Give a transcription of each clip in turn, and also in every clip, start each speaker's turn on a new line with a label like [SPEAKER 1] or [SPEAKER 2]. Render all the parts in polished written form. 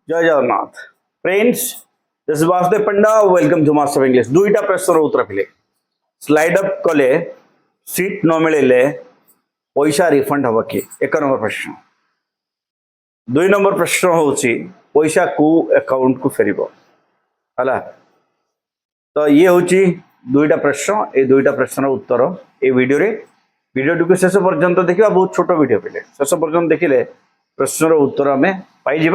[SPEAKER 1] जय Jagannath friends, this is Vasudev Panda. Welcome to master English. दुईटा प्रश्न उत्तर पिले स्लाइड अप कले सीट न मिले पैसा रिफंड हम कि एक नंबर प्रश्न। दुई नंबर प्रश्न हूँ पैसा को अकाउंट को फेर है। तो ये हूँ दुईटा प्रश्न। ये दुईटा प्रश्न उत्तर ये वीडियो को शेष पर्यंत देखा। बहुत छोट वीडियो पिले शेष पर्यंत देखिले प्रश्नर उत्तर आम पाई।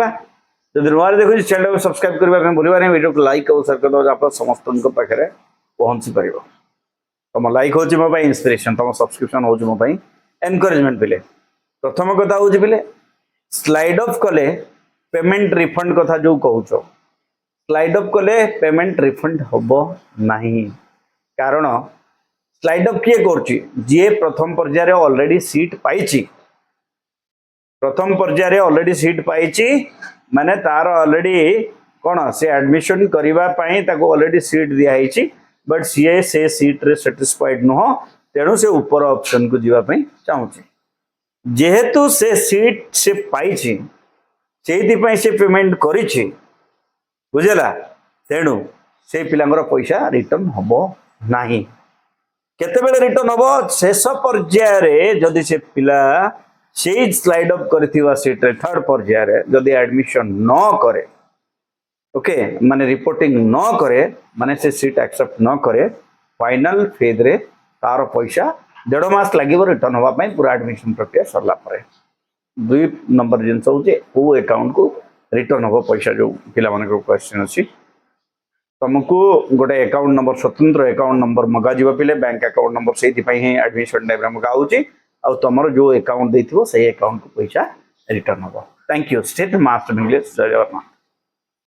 [SPEAKER 1] जब नुआ देखो चैनल को सब्सक्राइब करने भूलवा नहीं। वीडियो को लाइक और शेयर कर आप समस्त पाखे पहुंची पार। तुम लाइक हूँ मो इंस्पिरेशन, तुम सब्सक्रिप्शन हूँ मो एनकरेजमेंट। पिले प्रथम कथा हूँ पिले स्लाइड अफ कले पेमेंट रिफंड कथा जो कहूच, स्लाइड अफ कले पेमेंट रिफंड हम ना। कारण स्लाइड अफ किए कर प्रथम पर्यायर ऑलरेडी सीट पाई, प्रथम पर्यायर ऑलरेडी सीट पाई माने तार ऑलरेडी कौन से एडमिशन करने ऑलरेडी सीट दिखाई। बट सी से सीट रे सेटिस्फाइड नुह, तेणु से ऊपर ऑप्शन को जीवाई चाहूँगी। जेहेतु से सीट से पाई से पेमेंट करी बुझेगा, तेणु से पिलांगर पैसा रिटर्न हम ना। केतेबेले रिटर्न हम शेष पर्यायर जदि से पिला से स्लाइड अप कर सीट रे थर्ड पर्यायर जदि एडमिशन न करे, ओके माने रिपोर्टिंग न करे, माने से सीट एक्सेप्ट न करे, फाइनल फेज रे तार पैसा 1.5 मास लगे रिटर्न होगा पूरा एडमिशन प्रक्रिया सरला परे। दुई नंबर जिनस हूँ को अकाउंट को रिटर्न हम पैसा जो पिला क्वेश्चन अच्छी तुमको गोटे अकाउंट नंबर स्वतंत्र अकाउंट नंबर मगा जी पे बैंक अकाउंट नंबर से एडमिशन टाइम मगा हो तुम जो अकाउंट देथिबो से अकाउंट को पैसा रिटर्न हम। Thank you. State master English. जय जगन्नाथ।